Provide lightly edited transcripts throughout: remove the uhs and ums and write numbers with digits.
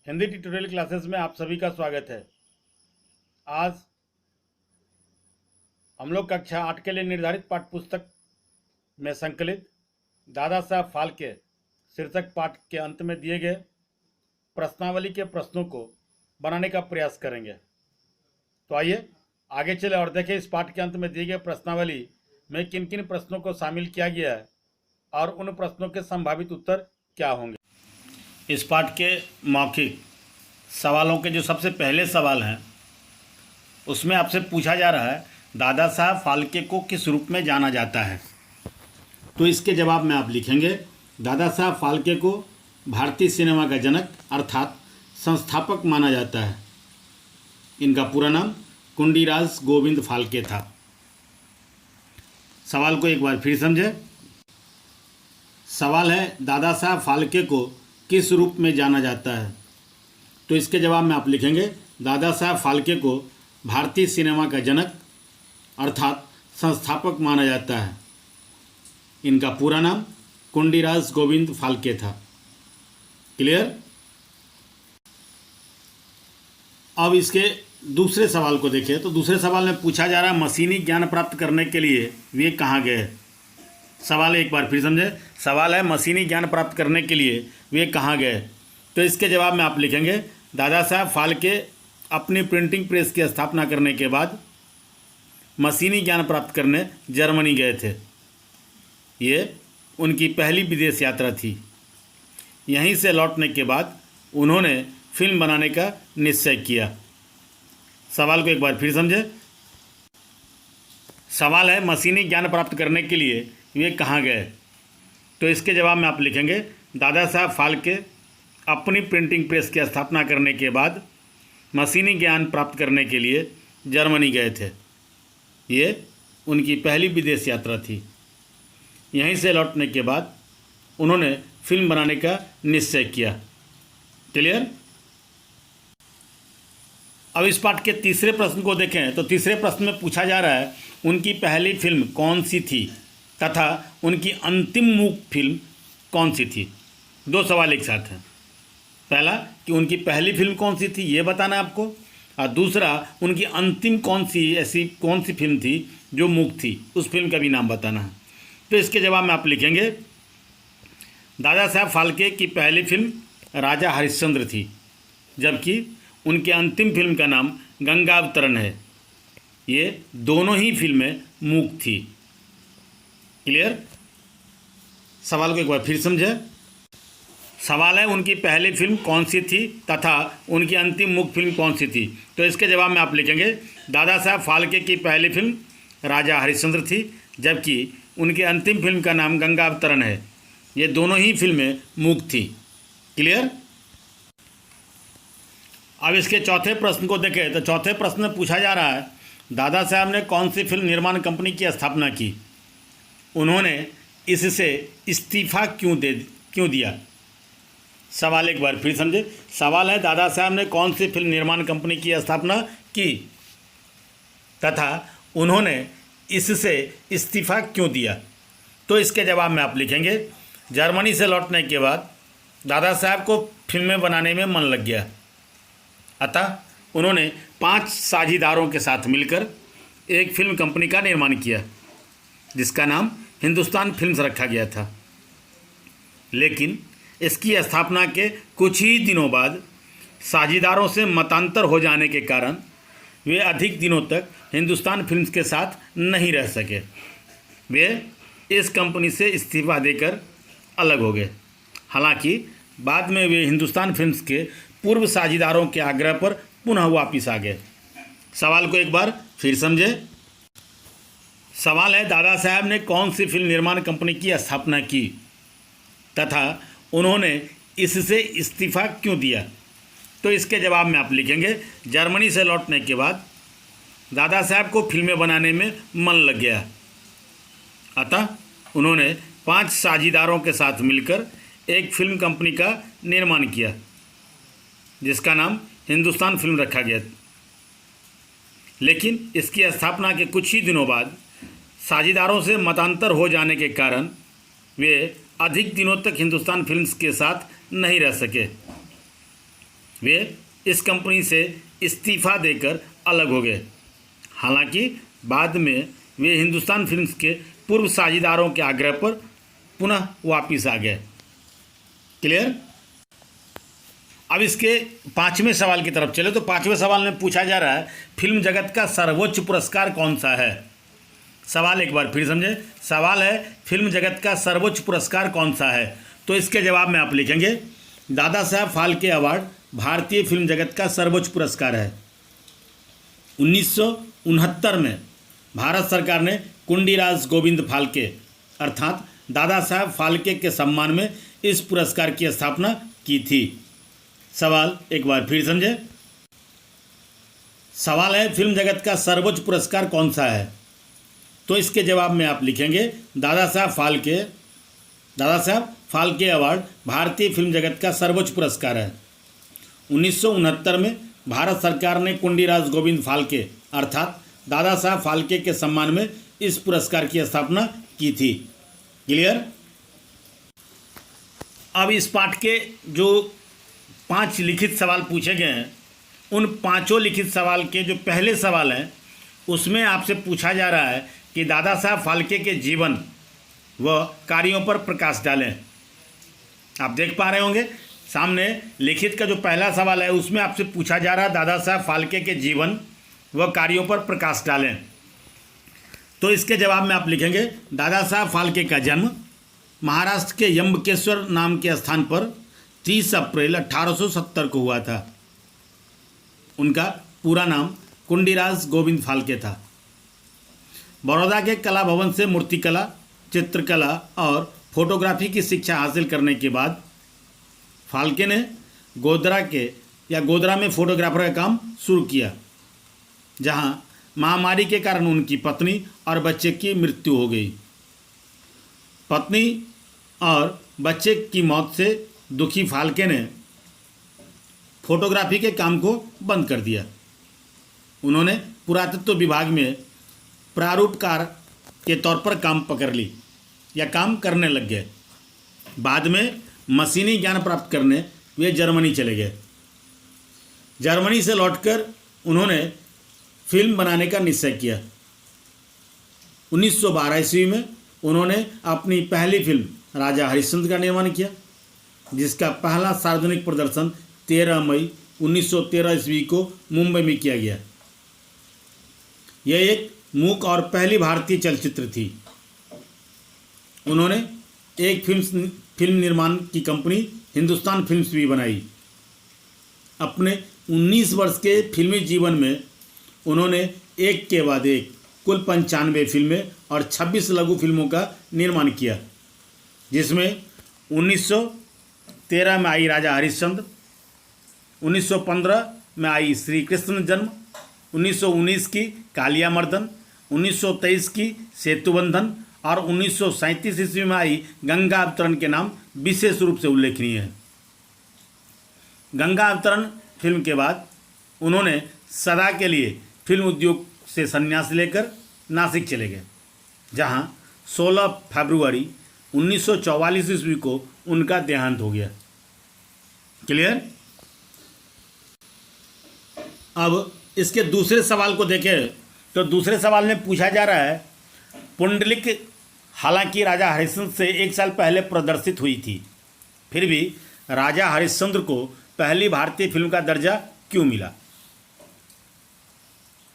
Hindi tutorial classes में आप सभी का स्वागत है। आज हम लोग कक्षा 8 के लिए निर्धारित पाठ्य पुस्तक में संकलित दादा साहब फाल्के शीर्षक पाठ के अंत में दिए गए प्रश्नावली के प्रश्नों को बनाने का प्रयास करेंगे। तो आइए आगे चले और देखें इस पाठ के अंत में दिए गए प्रश्नावली में किन किन प्रश्नों को शामिल किया गया है और उन प्रश्नों के संभावित उत्तर क्या होंगे। इस पाठ के मौखिक सवालों के जो सबसे पहले सवाल हैं उसमें आपसे पूछा जा रहा है दादा साहब फाल्के को किस रूप में जाना जाता है। तो इसके जवाब में आप लिखेंगे दादा साहब फाल्के को भारतीय सिनेमा का जनक अर्थात संस्थापक माना जाता है। इनका पूरा नाम कुंडीराज गोविंद फाल्के था। सवाल को एक बार फिर समझें। सवाल है दादा साहब फाल्के को किस रूप में जाना जाता है। तो इसके जवाब में आप लिखेंगे दादा साहब फाल्के को भारतीय सिनेमा का जनक अर्थात संस्थापक माना जाता है। इनका पूरा नाम कुंडीराज गोविंद फाल्के था। क्लियर। अब इसके दूसरे सवाल को देखें तो दूसरे सवाल में पूछा जा रहा है मशीनी ज्ञान प्राप्त करने के लिए वे कहाँ गए। सवाल एक बार फिर समझे। सवाल है मशीनी ज्ञान प्राप्त करने के लिए वे कहाँ गए। तो इसके जवाब में आप लिखेंगे दादा साहब फाल्के अपनी प्रिंटिंग प्रेस की स्थापना करने के बाद मशीनी ज्ञान प्राप्त करने जर्मनी गए थे। ये उनकी पहली विदेश यात्रा थी। यहीं से लौटने के बाद उन्होंने फिल्म बनाने का निश्चय किया। सवाल को एक बार फिर समझे। सवाल है मशीनी ज्ञान प्राप्त करने के लिए वे कहाँ गए। तो इसके जवाब में आप लिखेंगे दादा साहब फाल्के अपनी प्रिंटिंग प्रेस की स्थापना करने के बाद मशीनी ज्ञान प्राप्त करने के लिए जर्मनी गए थे। ये उनकी पहली विदेश यात्रा थी। यहीं से लौटने के बाद उन्होंने फिल्म बनाने का निश्चय किया। क्लियर। अब इस पाठ के तीसरे प्रश्न को देखें तो तीसरे प्रश्न में पूछा जा रहा है उनकी पहली फिल्म कौन सी थी तथा उनकी अंतिम मूक फिल्म कौन सी थी। दो सवाल एक साथ हैं। पहला कि उनकी पहली फिल्म कौन सी थी ये बताना है आपको, और दूसरा उनकी अंतिम कौन सी फिल्म थी जो मूक थी, उस फिल्म का भी नाम बताना है। तो इसके जवाब में आप लिखेंगे दादा साहब फाल्के की पहली फिल्म राजा हरिश्चंद्र थी, जबकि उनके अंतिम फिल्म का नाम गंगावतरण है। ये दोनों ही फिल्में मूक थी। क्लियर। सवाल को एक बार फिर समझे। सवाल है उनकी पहली फिल्म कौन सी थी तथा उनकी अंतिम मूक फिल्म कौन सी थी। तो इसके जवाब में आप लिखेंगे दादा साहब फाल्के की पहली फिल्म राजा हरिश्चंद्र थी, जबकि उनकी अंतिम फिल्म का नाम गंगावतरण है। ये दोनों ही फिल्में मूक थी। क्लियर। अब इसके चौथे प्रश्न को देखें तो चौथे प्रश्न में पूछा जा रहा है दादा साहब ने कौन सी फिल्म निर्माण कंपनी की स्थापना की। उन्होंने इससे इस्तीफा क्यों दिया। सवाल एक बार फिर समझे। सवाल है दादा साहब ने कौन सी फिल्म निर्माण कंपनी की स्थापना की तथा उन्होंने इससे इस्तीफा क्यों दिया। तो इसके जवाब में आप लिखेंगे जर्मनी से लौटने के बाद दादा साहब को फिल्में बनाने में मन लग गया, अतः उन्होंने 5 साझीदारों के साथ मिलकर एक फिल्म कंपनी का निर्माण किया जिसका नाम हिंदुस्तान फिल्म्स रखा गया था। लेकिन इसकी स्थापना के कुछ ही दिनों बाद साझीदारों से मतांतर हो जाने के कारण वे अधिक दिनों तक हिंदुस्तान फिल्म्स के साथ नहीं रह सके। वे इस कंपनी से इस्तीफा देकर अलग हो गए। हालांकि बाद में वे हिंदुस्तान फिल्म्स के पूर्व साझीदारों के आग्रह पर पुनः वापस आ गए। सवाल को एक बार फिर समझे। सवाल है दादा साहब ने कौन सी फिल्म निर्माण कंपनी की स्थापना की तथा उन्होंने इससे इस्तीफा क्यों दिया। तो इसके जवाब में आप लिखेंगे जर्मनी से लौटने के बाद दादा साहब को फिल्में बनाने में मन लग गया, अतः उन्होंने 5 साझीदारों के साथ मिलकर एक फिल्म कंपनी का निर्माण किया जिसका नाम हिंदुस्तान फिल्म रखा गया। लेकिन इसकी स्थापना के कुछ ही दिनों बाद साझीदारों से मतांतर हो जाने के कारण वे अधिक दिनों तक हिंदुस्तान फिल्म्स के साथ नहीं रह सके। वे इस कंपनी से इस्तीफा देकर अलग हो गए। हालांकि बाद में वे हिंदुस्तान फिल्म्स के पूर्व साझेदारों के आग्रह पर पुनः वापस आ गए। क्लियर। अब इसके पांचवें सवाल की तरफ चले तो पांचवें सवाल में पूछा जा रहा है फिल्म जगत का सर्वोच्च पुरस्कार कौन सा है। सवाल एक बार फिर समझे। सवाल है फिल्म जगत का सर्वोच्च पुरस्कार कौन सा है। तो इसके जवाब में आप लिखेंगे दादा साहब फाल्के अवार्ड भारतीय फिल्म जगत का सर्वोच्च पुरस्कार है। 1969 में भारत सरकार ने कुंडीराज गोविंद फाल्के अर्थात दादा साहब फाल्के के सम्मान में इस पुरस्कार की स्थापना की थी। सवाल एक बार फिर समझे। सवाल है फिल्म जगत का सर्वोच्च पुरस्कार कौन सा है। तो इसके जवाब में आप लिखेंगे दादा साहब फाल्के अवार्ड भारतीय फिल्म जगत का सर्वोच्च पुरस्कार है। 1969 में भारत सरकार ने कुंडीराज गोविंद फाल्के अर्थात दादा साहब फाल्के के सम्मान में इस पुरस्कार की स्थापना की थी। क्लियर। अब इस पाठ के जो 5 लिखित सवाल पूछे गए हैं उन पांचों लिखित सवाल के जो पहले सवाल हैं उसमें आपसे पूछा जा रहा है कि दादा साहब फाल्के के जीवन व कार्यों पर प्रकाश डालें। आप देख पा रहे होंगे सामने लिखित का जो पहला सवाल है उसमें आपसे पूछा जा रहा है दादा साहब फाल्के के जीवन व कार्यों पर प्रकाश डालें। तो इसके जवाब में आप लिखेंगे दादा साहब फाल्के का जन्म महाराष्ट्र के यम्बकेश्वर नाम के स्थान पर 30 अप्रैल 1870 को हुआ था। उनका पूरा नाम कुंडीराज गोविंद फाल्के था। बड़ौदा के कला भवन से मूर्तिकला, चित्रकला और फोटोग्राफी की शिक्षा हासिल करने के बाद फाल्के ने गोधरा में फोटोग्राफर का काम शुरू किया, जहां महामारी के कारण उनकी पत्नी और बच्चे की मृत्यु हो गई। पत्नी और बच्चे की मौत से दुखी फाल्के ने फोटोग्राफी के काम को बंद कर दिया। उन्होंने पुरातत्व विभाग में प्रारूपकार के तौर पर काम करने लग गए। बाद में मशीनी ज्ञान प्राप्त करने वे जर्मनी चले गए। जर्मनी से लौटकर उन्होंने फिल्म बनाने का निश्चय किया। 1912 ईस्वी में उन्होंने अपनी पहली फिल्म राजा हरिश्चंद्र का निर्माण किया, जिसका पहला सार्वजनिक प्रदर्शन 13 मई 1913 ईस्वी को मुंबई में किया गया। यह एक मूक और पहली भारतीय चलचित्र थी। उन्होंने एक फिल्म निर्माण की कंपनी हिंदुस्तान फिल्म्स भी बनाई। अपने 19 वर्ष के फिल्मी जीवन में उन्होंने एक के बाद एक कुल 95 फिल्में और 26 लघु फिल्मों का निर्माण किया, जिसमें 1913 में आई राजा हरिश्चंद्र, 1915 में आई श्री कृष्ण जन्म, 1919 की कालिया मर्दन, 1923 की सेतुबंधन और 1937 ईस्वी में आई गंगा अवतरण के नाम विशेष रूप से उल्लेखनीय है। गंगा अवतरण फिल्म के बाद उन्होंने सदा के लिए फिल्म उद्योग से संन्यास लेकर नासिक चले गए, जहां 16 फरवरी 1944 ईस्वी को उनका देहांत हो गया। क्लियर। अब इसके दूसरे सवाल को देखें तो दूसरे सवाल में पूछा जा रहा है पुंडलिक हालांकि राजा हरिश्चंद्र से 1 साल पहले प्रदर्शित हुई थी, फिर भी राजा हरिश्चंद्र को पहली भारतीय फिल्म का दर्जा क्यों मिला।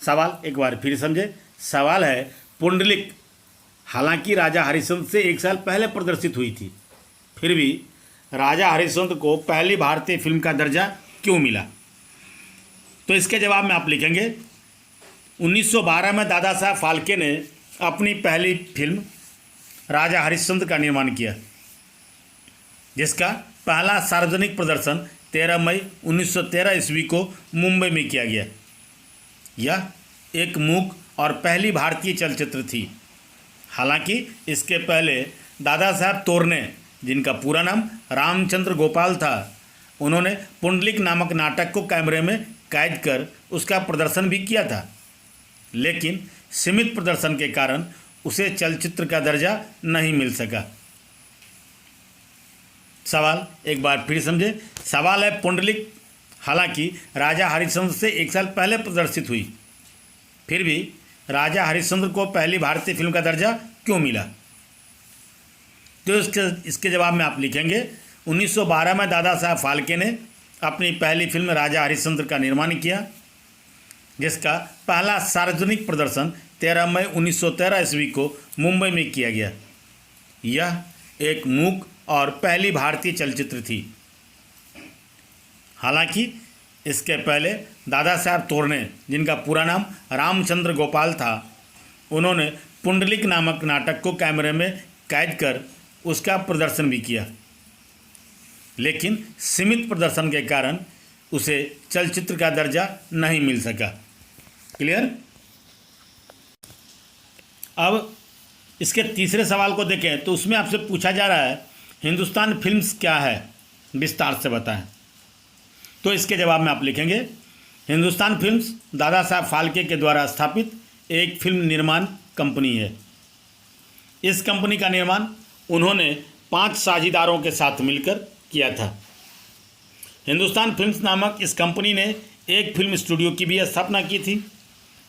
सवाल एक बार फिर समझे। सवाल है पुंडलिक हालांकि राजा हरिश्चंद्र से 1 साल पहले प्रदर्शित हुई थी, फिर भी राजा हरिश्चंद्र को पहली भारतीय फिल्म का दर्जा क्यों मिला। तो इसके जवाब में आप लिखेंगे 1912 में दादा साहब फाल्के ने अपनी पहली फिल्म राजा हरिश्चंद्र का निर्माण किया, जिसका पहला सार्वजनिक प्रदर्शन 13 मई 1913 ईस्वी को मुंबई में किया गया। यह एक मूक और पहली भारतीय चलचित्र थी। हालांकि इसके पहले दादा साहब तोरने, जिनका पूरा नाम रामचंद्र गोपाल था, उन्होंने पुंडलिक नामक नाटक को कैमरे में कैद कर उसका प्रदर्शन भी किया था, लेकिन सीमित प्रदर्शन के कारण उसे चलचित्र का दर्जा नहीं मिल सका। सवाल एक बार फिर समझे। सवाल है पुंडलिक हालांकि राजा हरिश्चंद्र से 1 साल पहले प्रदर्शित हुई, फिर भी राजा हरिश्चंद्र को पहली भारतीय फिल्म का दर्जा क्यों मिला? तो इसके जवाब में आप लिखेंगे 1912 में दादा साहब फाल्के ने अपनी पहली फिल्म राजा हरिश्चंद्र का निर्माण किया, जिसका पहला सार्वजनिक प्रदर्शन 13 मई 1913 ईस्वी को मुंबई में किया गया। यह एक मूक और पहली भारतीय चलचित्र थी। हालांकि इसके पहले दादा साहब तोरणे, जिनका पूरा नाम रामचंद्र गोपाल था, उन्होंने पुंडलिक नामक नाटक को कैमरे में कैद कर उसका प्रदर्शन भी किया, लेकिन सीमित प्रदर्शन के कारण उसे चलचित्र का दर्जा नहीं मिल सका। क्लियर? अब इसके तीसरे सवाल को देखें तो उसमें आपसे पूछा जा रहा है हिंदुस्तान फिल्म्स क्या है, विस्तार से बताएं। तो इसके जवाब में आप लिखेंगे हिंदुस्तान फिल्म्स दादा साहब फाल्के के द्वारा स्थापित एक फिल्म निर्माण कंपनी है। इस कंपनी का निर्माण उन्होंने 5 साझीदारों के साथ मिलकर किया था। हिंदुस्तान फिल्म्स नामक इस कंपनी ने एक फिल्म स्टूडियो की भी स्थापना की थी,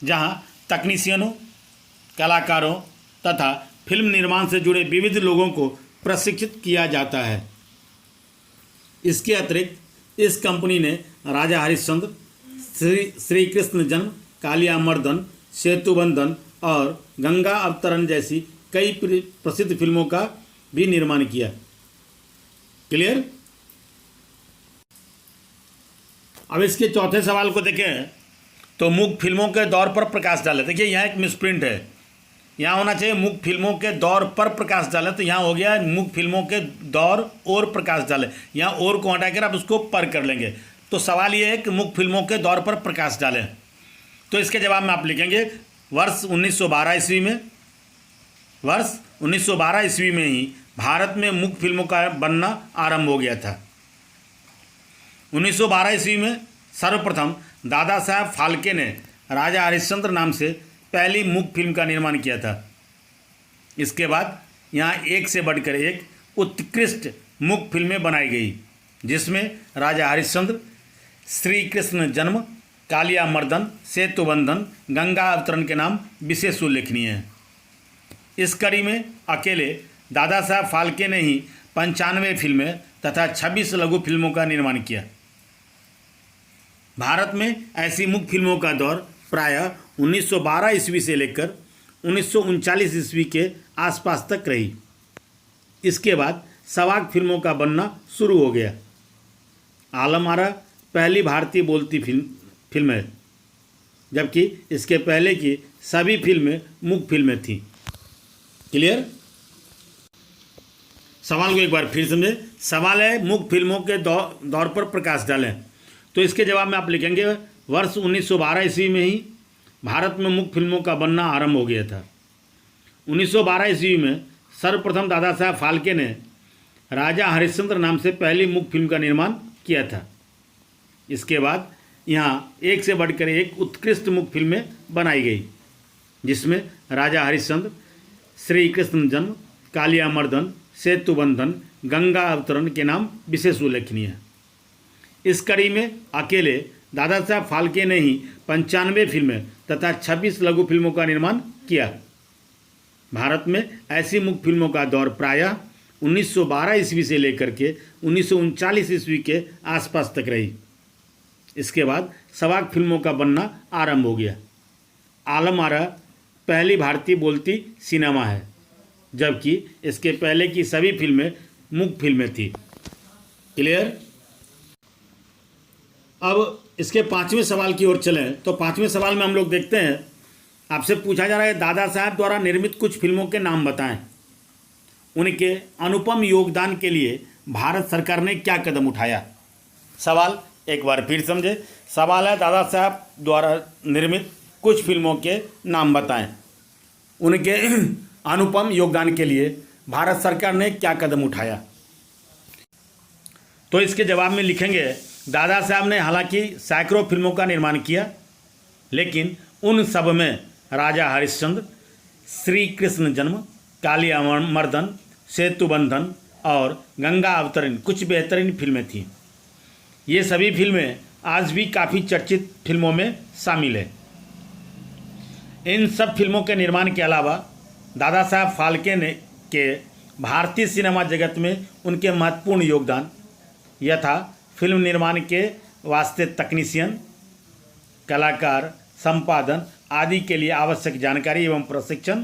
जहां तकनीशियनों, कलाकारों तथा फिल्म निर्माण से जुड़े विविध लोगों को प्रशिक्षित किया जाता है। इसके अतिरिक्त इस कंपनी ने राजा हरिश्चंद्र, श्री कृष्ण जन्म, कालियामर्दन, सेतुबंधन और गंगा अवतरण जैसी कई प्रसिद्ध फिल्मों का भी निर्माण किया। क्लियर? अब इसके चौथे सवाल को देखें तो मूक फिल्मों के दौर पर प्रकाश डाले। देखिए यहाँ एक मिसप्रिंट है, यहाँ होना चाहिए मूक फिल्मों के दौर पर प्रकाश डाले, तो यहाँ हो गया मूक फिल्मों के दौर और प्रकाश डाले। यहाँ और को हटाकर आप उसको पर कर लेंगे, तो सवाल ये है कि मूक फिल्मों के दौर पर प्रकाश डालें। तो इसके जवाब में आप लिखेंगे वर्ष 1912 ईस्वी में, वर्ष 1912 ईस्वी में ही भारत में मूक फिल्मों का बनना आरंभ हो गया था। 1912 ईस्वी में सर्वप्रथम दादा साहब फाल्के ने राजा हरिश्चंद्र नाम से पहली मूक फिल्म का निर्माण किया था। इसके बाद यहाँ एक से बढ़कर एक उत्कृष्ट मूक फिल्में बनाई गई, जिसमें राजा हरिश्चंद्र, श्री कृष्ण जन्म, कालियामर्दन, सेतुबंधन, गंगा अवतरण के नाम विशेष उल्लेखनीय हैं। इस कड़ी में अकेले दादा साहब फाल्के ने ही 95 फिल्में तथा 26 लघु फिल्मों का निर्माण किया। भारत में ऐसी मूक फिल्मों का दौर प्रायः 1912 ईस्वी से लेकर 1939 ईस्वी के आसपास तक रही। इसके बाद सवाक फिल्मों का बनना शुरू हो गया। आलम आरा पहली भारतीय बोलती फिल्म है, जबकि इसके पहले की सभी फिल्में मूक फिल्में थीं। क्लियर? सवाल को एक बार फिर समझे। सवाल है मूक फिल्मों के दौर पर प्रकाश डालें। तो इसके जवाब में आप लिखेंगे वर्ष 1912 ईस्वी में ही भारत में मूक फिल्मों का बनना आरंभ हो गया था। 1912 ईस्वी में सर्वप्रथम दादा साहब फाल्के ने राजा हरिश्चंद्र नाम से पहली मूक फिल्म का निर्माण किया था। इसके बाद यहाँ एक से बढ़कर एक उत्कृष्ट मूक फिल्में बनाई गई, जिसमें राजा हरिश्चंद्र, श्री कृष्ण जन्म, कालियामर्दन, सेतुबंधन, गंगा अवतरण के नाम विशेष उल्लेखनीय है। इस कड़ी में अकेले दादा साहब फाल्के ने ही 95 फिल्में तथा 26 लघु फिल्मों का निर्माण किया। भारत में ऐसी मूक फिल्मों का दौर प्रायः 1912 ईस्वी से लेकर के 1939 ईस्वी के आसपास तक रही। इसके बाद सवाक फिल्मों का बनना आरंभ हो गया। आलम आरा पहली भारतीय बोलती सिनेमा है, जबकि इसके पहले की सभी फिल्में मूक फिल्में थी। क्लियर? अब इसके 5वें सवाल की ओर चलें तो 5वें सवाल में हम लोग देखते हैं, आपसे पूछा जा रहा है दादा साहब द्वारा निर्मित कुछ फिल्मों के नाम बताएं। उनके अनुपम योगदान के लिए भारत सरकार ने क्या कदम उठाया? सवाल एक बार फिर समझे। सवाल है दादा साहब द्वारा निर्मित कुछ फिल्मों के नाम बताएं। उनके अनुपम योगदान के लिए भारत सरकार ने क्या कदम उठाया? तो इसके जवाब में लिखेंगे दादा साहब ने हालांकि सैकड़ों फिल्मों का निर्माण किया, लेकिन उन सब में राजा हरिश्चंद्र, श्री कृष्ण जन्म, कालियामर्दन, सेतुबंधन और गंगा अवतरण कुछ बेहतरीन फिल्में थीं। ये सभी फिल्में आज भी काफ़ी चर्चित फिल्मों में शामिल है। इन सब फिल्मों के निर्माण के अलावा दादा साहब फाल्के ने के भारतीय सिनेमा जगत में उनके महत्वपूर्ण योगदान यथा फिल्म निर्माण के वास्ते तकनीशियन, कलाकार, संपादन आदि के लिए आवश्यक जानकारी एवं प्रशिक्षण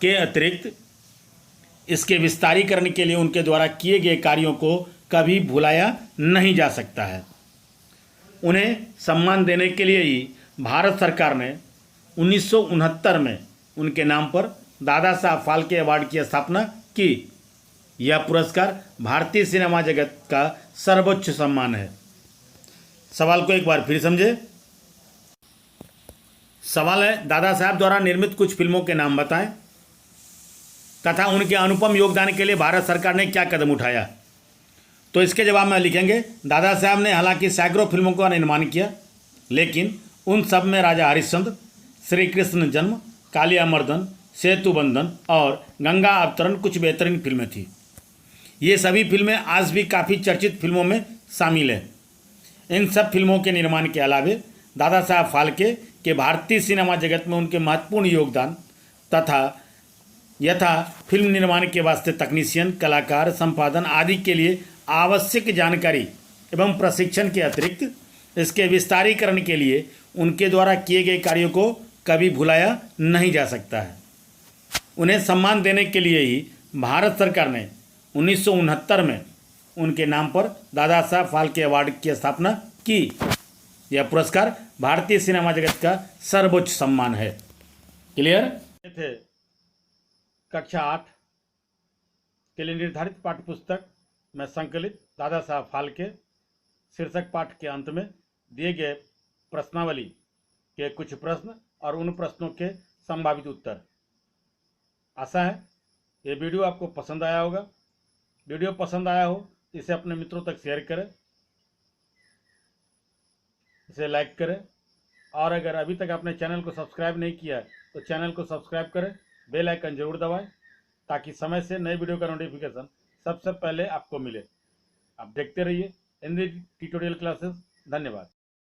के अतिरिक्त इसके विस्तारीकरण के लिए उनके द्वारा किए गए कार्यों को कभी भुलाया नहीं जा सकता है। उन्हें सम्मान देने के लिए ही भारत सरकार ने 1969 में उनके नाम पर दादा साहब फाल्के अवार्ड की स्थापना की। यह पुरस्कार भारतीय सिनेमा जगत का सर्वोच्च सम्मान है। सवाल को एक बार फिर समझे। सवाल है, दादा साहब द्वारा निर्मित कुछ फिल्मों के नाम बताएं तथा उनके अनुपम योगदान के लिए भारत सरकार ने क्या कदम उठाया। तो इसके जवाब में लिखेंगे, दादा साहब ने हालांकि सैकड़ों फिल्मों का निर्माण किया, लेकिन उन सब में राजा हरिश्चंद्र, श्री कृष्ण जन्म, कालिया मर्दन, सेतु बंधन और गंगा अवतरण कुछ बेहतरीन फिल्में थी। ये सभी फिल्में आज भी काफ़ी चर्चित फिल्मों में शामिल हैं। इन सब फिल्मों के निर्माण के अलावे दादा साहब फाल्के के भारतीय सिनेमा जगत में उनके महत्वपूर्ण योगदान तथा यथा फिल्म निर्माण के वास्ते तकनीशियन, कलाकार, संपादन आदि के लिए आवश्यक जानकारी एवं प्रशिक्षण के अतिरिक्त इसके विस्तारीकरण के लिए उनके द्वारा किए गए कार्यों को कभी भुलाया नहीं जा सकता है। उन्हें सम्मान देने के लिए ही भारत सरकार ने 1969 में उनके नाम पर दादा साहब फाल्के अवार्ड की स्थापना की। यह पुरस्कार भारतीय सिनेमा जगत का सर्वोच्च सम्मान है। क्लियर? ये थे कक्षा 8 के लिए निर्धारित पाठ्य पुस्तक में संकलित दादा साहब फाल्के शीर्षक पाठ के अंत में दिए गए प्रश्नावली के कुछ प्रश्न और उन प्रश्नों के संभावित उत्तर। आशा है ये वीडियो आपको पसंद आया होगा। वीडियो पसंद आया हो तो इसे अपने मित्रों तक शेयर करें, इसे लाइक करें और अगर अभी तक आपने चैनल को सब्सक्राइब नहीं किया है तो चैनल को सब्सक्राइब करें, बेल आइकन जरूर दबाएं ताकि समय से नए वीडियो का नोटिफिकेशन सबसे पहले आपको मिले। आप देखते रहिए हिंदी ट्यूटोरियल क्लासेस। धन्यवाद।